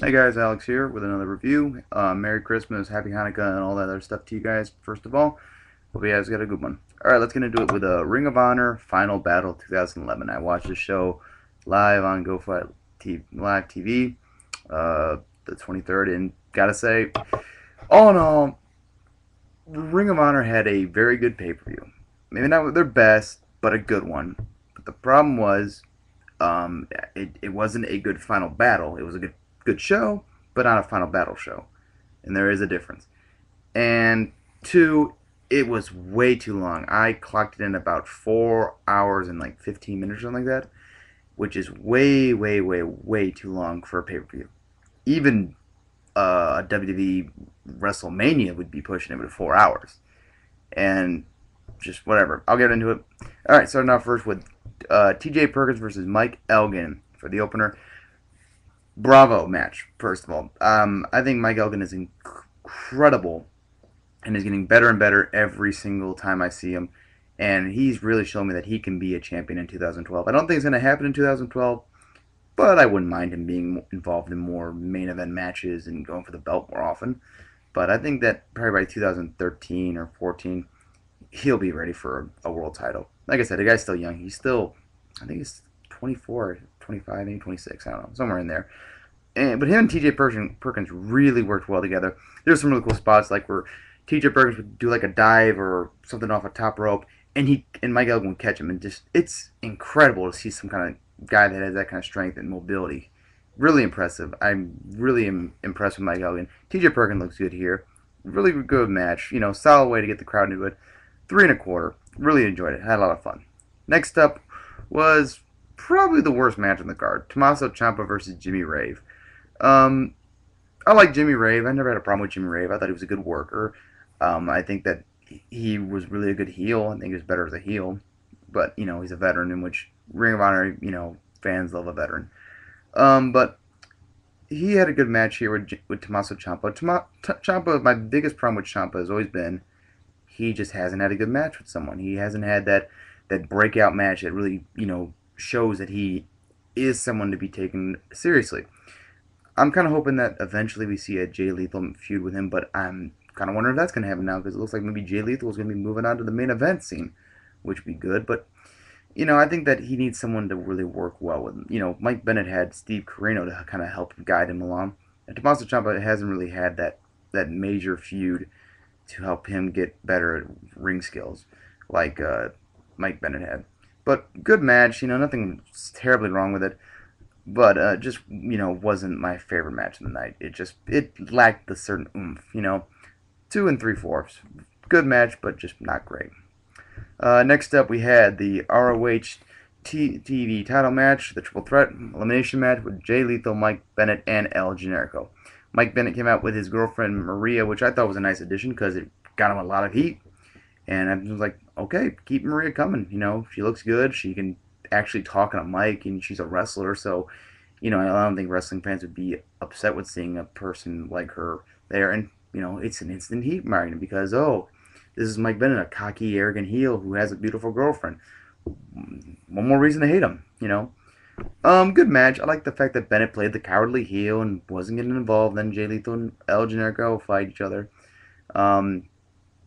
Hey guys, Alex here with another review. Merry Christmas, Happy Hanukkah, and all that other stuff to you guys. First of all, hope you guys got a good one. All right, let's get into it with a Ring of Honor Final Battle 2011. I watched this show live on Live TV, the 23rd, and gotta say, all in all, Ring of Honor had a very good pay-per-view. Maybe not their best, but a good one. But the problem was, it wasn't a good Final Battle. It was a good show, but not a Final Battle show, and there is a difference. And two, it was way too long. I clocked it in about 4 hours and like 15 minutes or something like that, which is way, way, way, way too long for a pay per view. Even a WWE WrestleMania would be pushing it to 4 hours, and just whatever. I'll get into it. All right, starting off first with T.J. Perkins versus Mike Elgin for the opener. Bravo match, first of all. I think Mike Elgin is incredible and is getting better and better every single time I see him. And he's really shown me that he can be a champion in 2012. I don't think it's going to happen in 2012, but I wouldn't mind him being involved in more main event matches and going for the belt more often. But I think that probably by 2013 or 14, he'll be ready for a world title. Like I said, the guy's still young. I think he's 24, 25, maybe 26. I don't know, somewhere in there. But him and TJ Perkins really worked well together. There's some really cool spots like where TJ Perkins would do like a dive or something off a top rope, and Mike Elgin would catch him, and just it's incredible to see some kind of guy that has that kind of strength and mobility. Really impressive. I'm really impressed with Mike Elgin. TJ Perkins looks good here. Really good match. Solid way to get the crowd into it. 3 1/4. Really enjoyed it. Had a lot of fun. Next up was probably the worst match on the card. Tommaso Ciampa versus Jimmy Rave. Um, I like Jimmy Rave. I never had a problem with Jimmy Rave. I thought he was a good worker. I think that he was really a good heel. I think he was better as a heel. But, he's a veteran, in which Ring of Honor, fans love a veteran. But he had a good match here with Tommaso Ciampa. Ciampa, my biggest problem with Ciampa has always been he just hasn't had a good match with someone. He hasn't had that breakout match that really, shows that he is someone to be taken seriously. I'm kind of hoping that eventually we see a Jay Lethal feud with him, but I'm kind of wondering if that's going to happen now because it looks like maybe Jay Lethal is going to be moving on to the main event scene, which would be good. But I think that he needs someone to really work well with him. Mike Bennett had Steve Corino to kind of help guide him along, and Tommaso Ciampa hasn't really had that major feud to help him get better at ring skills like Mike Bennett had. But good match, nothing terribly wrong with it. But just wasn't my favorite match of the night. It lacked the certain oomph. 2 3/4, good match, but just not great. Next up, we had the ROH TV title match, the Triple Threat elimination match with Jay Lethal, Mike Bennett, and El Generico. Mike Bennett came out with his girlfriend Maria, which I thought was a nice addition because it got him a lot of heat. And I was like, okay, keep Maria coming. She looks good. She can actually talk on a mic, and she's a wrestler. So, I don't think wrestling fans would be upset with seeing a person like her there. And, it's an instant heat magnet because, oh, this is Mike Bennett, a cocky, arrogant heel who has a beautiful girlfriend. One more reason to hate him. Good match. I like the fact that Bennett played the cowardly heel and wasn't getting involved. Then Jay Lethal and El Generico fight each other. Um,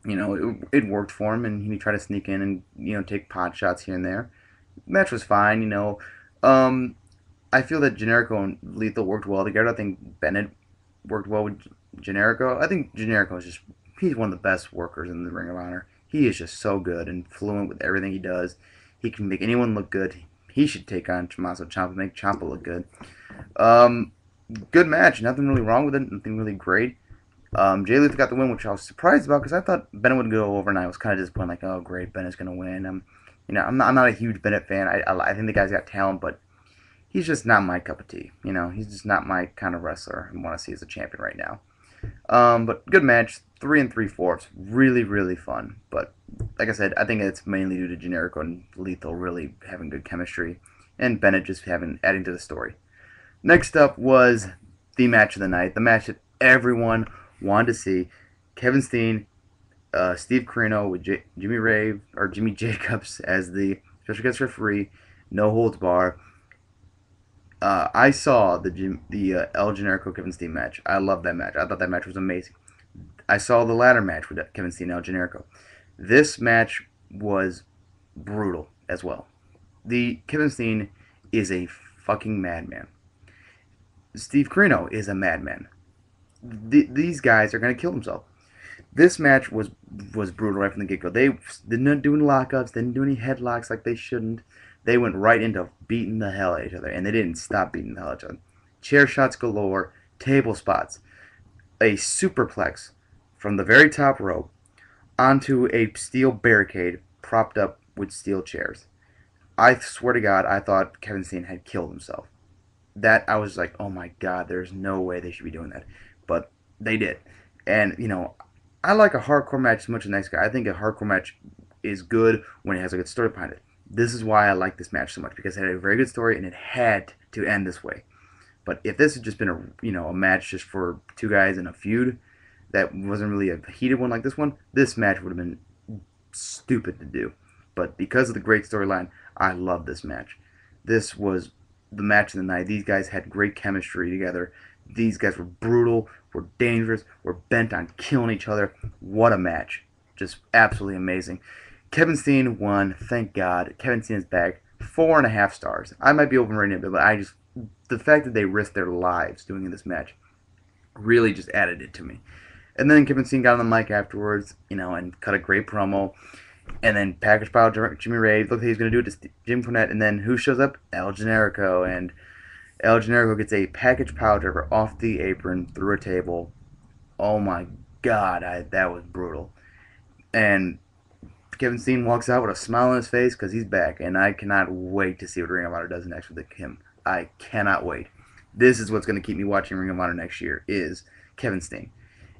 it worked for him, and he tried to sneak in and take pot shots here and there. Match was fine. I feel that Generico and Lethal worked well together. I think Bennett worked well with Generico. I think Generico is he's one of the best workers in the Ring of Honor. He is just so good and fluent with everything he does. He can make anyone look good. He should take on Tommaso Ciampa, make Ciampa look good. Um, Good match. Nothing really wrong with it. Nothing really great. Jay Lethal got the win, which I was surprised about because I thought Bennett would go over, and I was kind of disappointed. Like, oh, great, Bennett's gonna win. I'm not a huge Bennett fan. I think the guy's got talent, but he's just not my cup of tea. He's just not my kind of wrestler I want to see as a champion right now. But good match, 3 3/4, really really fun. But like I said, I think it's mainly due to Generico and Lethal really having good chemistry, and Bennett just adding to the story. Next up was the match of the night, the match that everyone wanted to see: Kevin Steen, Steve Corino with Jimmy Rave or Jimmy Jacobs as the special guest referee, no holds bar. I saw the El Generico Kevin Steen match. I love that match. I thought that match was amazing. I saw the ladder match with Kevin Steen and El Generico. This match was brutal as well. The Kevin Steen is a fucking madman. Steve Corino is a madman. These guys are gonna kill themselves. This match was brutal right from the get go. They didn't do any lockups, didn't do any headlocks like they shouldn't. They went right into beating the hell out of each other, and they didn't stop beating the hell out of each other. Chair shots galore, table spots, a superplex from the very top rope onto a steel barricade propped up with steel chairs. I swear to God, I thought Kevin Steen had killed himself. That I was like, oh my God, there's no way they should be doing that, but they did. And I like a hardcore match as much as the next guy. I think a hardcore match is good when it has a good story behind it. This is why I like this match so much, because it had a very good story and it had to end this way. But if this had just been a match just for two guys in a feud that wasn't really a heated one like this match would have been stupid to do. But because of the great storyline, I love this match. This was the match of the night. These guys had great chemistry together. These guys were brutal, were dangerous, were bent on killing each other. What a match. Just absolutely amazing. Kevin Steen won, thank God. Kevin Steen is back. 4.5 stars. I might be overrating it, but the fact that they risked their lives doing this match really just added it to me. And then Kevin Steen got on the mic afterwards, and cut a great promo. And then package pile Jimmy Rave. Looked like he was going to do it to Jim Cornette. And then who shows up? El Generico. And El Generico gets a package pile driver off the apron through a table. Oh my God, that was brutal. And Kevin Steen walks out with a smile on his face because he's back. And I cannot wait to see what Ring of Honor does next with him. I cannot wait. This is what's going to keep me watching Ring of Honor next year is Kevin Steen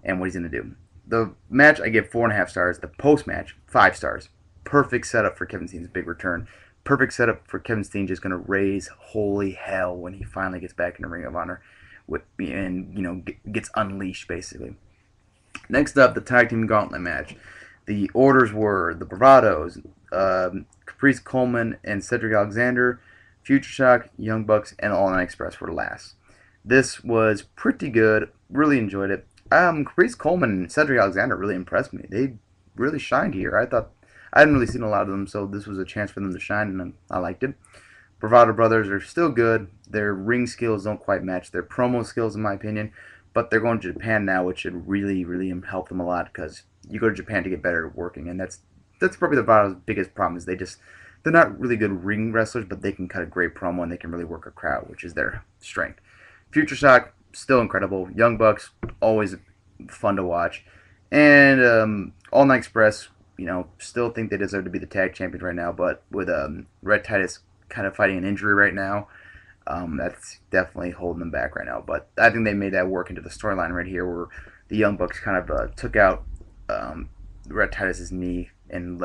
and what he's going to do. The match, I give 4.5 stars. The post-match, 5 stars. Perfect setup for Kevin Steen's big return. Perfect setup for Kevin Steen just going to raise holy hell when he finally gets back in the Ring of Honor and gets unleashed, basically. Next up, the Tag Team Gauntlet match. The orders were the Bravados, Caprice, Coleman, and Cedric Alexander, Future Shock, Young Bucks, and All Night Express were last. This was pretty good. Really enjoyed it. Caprice, Coleman, and Cedric Alexander really impressed me. They really shined here. I hadn't really seen a lot of them, so this was a chance for them to shine, and I liked it. Bravado Brothers are still good. Their ring skills don't quite match their promo skills, in my opinion, but they're going to Japan now, which should really, really help them a lot because you go to Japan to get better at working, and that's probably the Bravado's biggest problem is they're not really good ring wrestlers, but they can cut a great promo and they can really work a crowd, which is their strength. Future Shock, still incredible. Young Bucks, always fun to watch. And All Night Express, still think they deserve to be the tag champions right now, but with Red Titus kind of fighting an injury right now, that's definitely holding them back right now. But I think they made that work into the storyline right here where the Young Bucks kind of took out Red Titus's knee and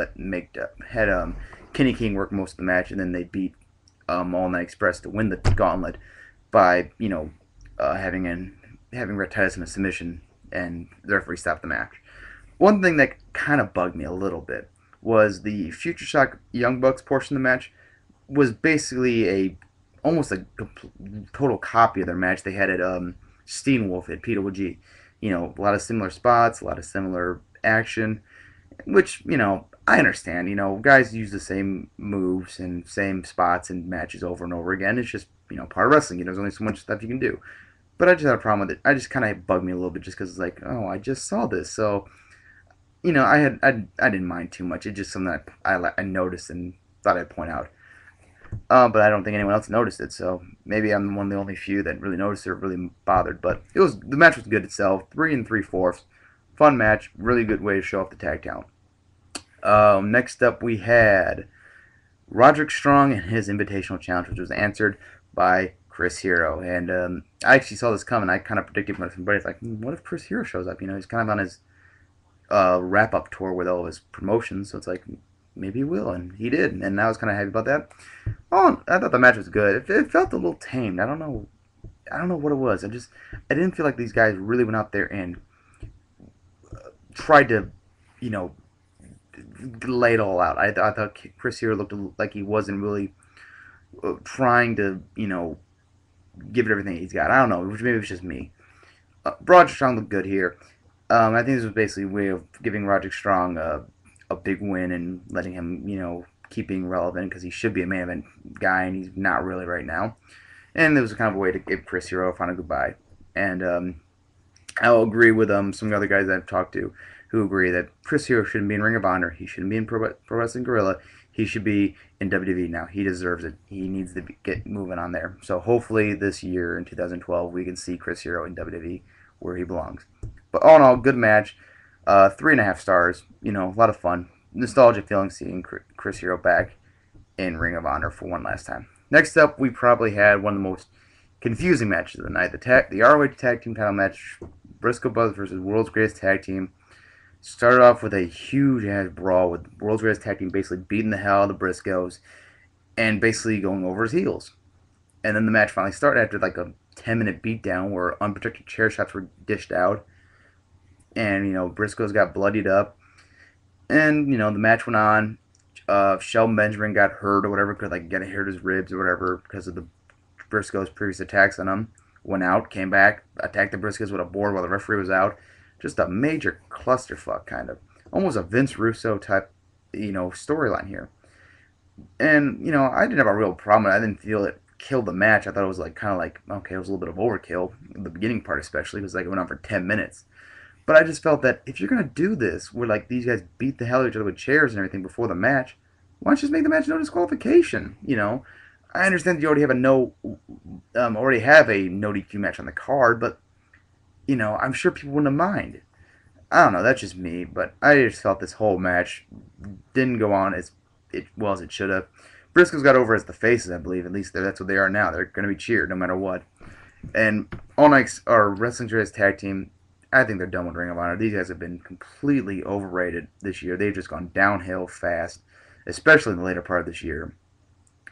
had Kenny King work most of the match, and then they beat All Night Express to win the Gauntlet by having Red Titus in a submission, and the referee stopped the match. One thing that kind of bugged me a little bit was the Future Shock Young Bucks portion of the match was basically almost a total copy of their match they had at Steen Wolf at PWG. A lot of similar spots, a lot of similar action, which, I understand. Guys use the same moves and same spots and matches over and over again. It's just, part of wrestling. There's only so much stuff you can do. But I just had a problem with it. I just kind of bugged me a little bit just because it's like, oh, I just saw this. So, I didn't mind too much. It's just something that I noticed and thought I'd point out. But I don't think anyone else noticed it. So maybe I'm one of the only few that really noticed it or really bothered. But the match was good itself. 3 3/4. Fun match. Really good way to show off the tag talent. Next up we had Roderick Strong and his Invitational Challenge, which was answered by Chris Hero. And I actually saw this coming. I kind of predicted from somebody. It's like, what if Chris Hero shows up? He's kind of on his wrap-up tour with all of his promotions. So it's like, maybe he will. And he did. And I was kind of happy about that. Oh, I thought the match was good. It felt a little tamed. I don't know what it was. I didn't feel like these guys really went out there and tried to, lay it all out. I thought Chris Hero looked like he wasn't really trying to, give it everything he's got. I don't know, which maybe it's just me. Roderick Strong looked good here. I think this was basically a way of giving Roderick Strong a big win and letting him, keep being relevant because he should be a main event guy and he's not really right now. And it was kind of a way to give Chris Hero a final goodbye. And I'll agree with some other guys I've talked to who agree that Chris Hero shouldn't be in Ring of Honor. He shouldn't be in Pro Wrestling Guerrilla. He should be in WWE now. He deserves it. He needs to get moving on there. So hopefully this year in 2012 we can see Chris Hero in WWE where he belongs. But all in all, good match. 3.5 stars. A lot of fun. Nostalgic feeling seeing Chris Hero back in Ring of Honor for one last time. Next up, we probably had one of the most confusing matches of the night. The ROH Tag Team title match, Briscoe Brothers versus World's Greatest Tag Team. Started off with a huge-ass brawl with World's Greatest Tag Team basically beating the hell out of the Briscoes and basically going over his heels. And then the match finally started after like a 10-minute beatdown where unprotected chair shots were dished out. And, Briscoes got bloodied up. And, the match went on. Shelton Benjamin got hurt or whatever, because like hurt his ribs or whatever because of the Briscoes' previous attacks on him. Went out, came back, attacked the Briscoes with a board while the referee was out. Just a major clusterfuck, kind of. Almost a Vince Russo type, storyline here. And, I didn't have a real problem. I didn't feel it killed the match. I thought it was okay, it was a little bit of overkill. The beginning part especially, because it went on for 10 minutes. But I just felt that if you're going to do this, where these guys beat the hell out of each other with chairs and everything before the match, why don't you just make the match no disqualification? I understand that you already have a no DQ match on the card, but I'm sure people wouldn't mind. I don't know, that's just me, but I just felt this whole match didn't go on as well as it should have. Briscoes got over as the faces, I believe. At least that's what they are now. They're going to be cheered no matter what. And All Night's our Wrestling Series Tag Team, I think they're done with Ring of Honor. These guys have been completely overrated this year. They've just gone downhill fast, especially in the later part of this year,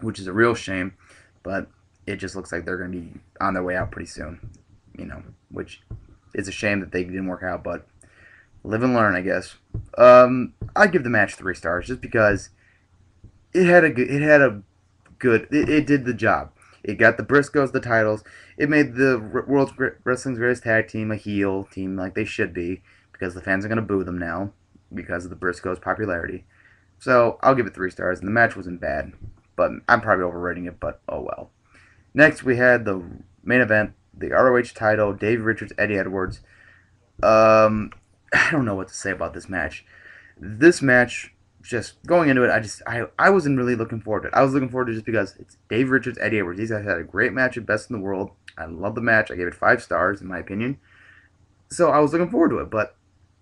which is a real shame. But it just looks like they're going to be on their way out pretty soon, which is a shame that they didn't work out, but live and learn, I guess. I'd give the match 3 stars just because it did the job. It got the Briscoes the titles. It made the World's Wrestling's Greatest Tag Team a heel team like they should be, because the fans are going to boo them now because of the Briscoes' popularity. So I'll give it 3 stars, and the match wasn't bad, but I'm probably overrating it, but oh well. Next, we had the main event, the ROH title, Davey Richards, Eddie Edwards. I don't know what to say about this match. This match, just going into it, I wasn't really looking forward to it. I was looking forward to it just because it's Dave Richards, Eddie Edwards. These guys had a great match at Best in the World. I love the match. I gave it 5 stars, in my opinion. So I was looking forward to it. But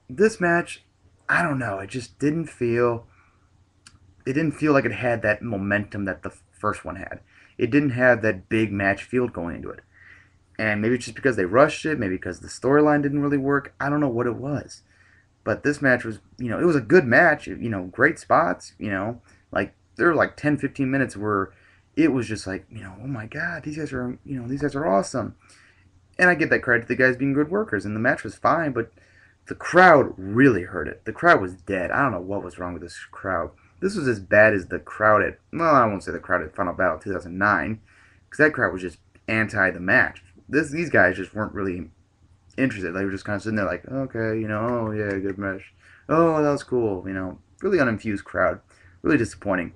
this match, I don't know. It just didn't feel... It didn't feel like it had that momentum that the first one had. It didn't have that big match field going into it. And maybe it's just because they rushed it. Maybe because the storyline didn't really work. I don't know what it was. But this match was, it was a good match, great spots, there were 10, 15 minutes where it was just oh my God, these guys are awesome. And I give that credit to the guys being good workers, and the match was fine, but the crowd really hurt it. The crowd was dead. I don't know what was wrong with this crowd. This was as bad as the crowd I won't say the crowd at Final Battle 2009, because that crowd was just anti the match. These guys just weren't really interested. They were just kind of sitting there okay, oh yeah, good match. Oh, that was cool, really uninfused crowd. Really disappointing.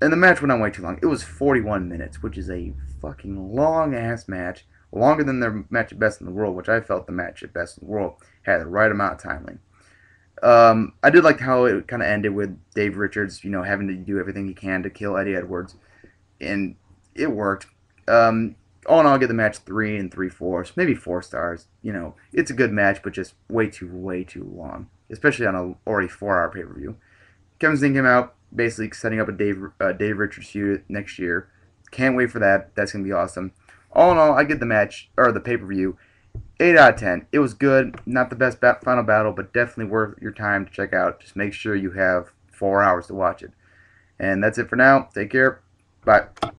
And the match went on way too long. It was 41 minutes, which is a fucking long-ass match. Longer than their match at Best in the World, which I felt the match at Best in the World had the right amount of time length. I did like how it kind of ended with Dave Richards, having to do everything he can to kill Eddie Edwards. And it worked. All in all, I'll give the match 3 and 3/4, maybe 4 stars. It's a good match, but just way too long, especially on a already 4-hour pay-per-view. Kevin Steen came out, basically setting up a Dave Richards feud next year. Can't wait for that. That's gonna be awesome. All in all, I give the match or the pay-per-view 8 out of 10. It was good, not the best final battle, but definitely worth your time to check out. Just make sure you have 4 hours to watch it. And that's it for now. Take care. Bye.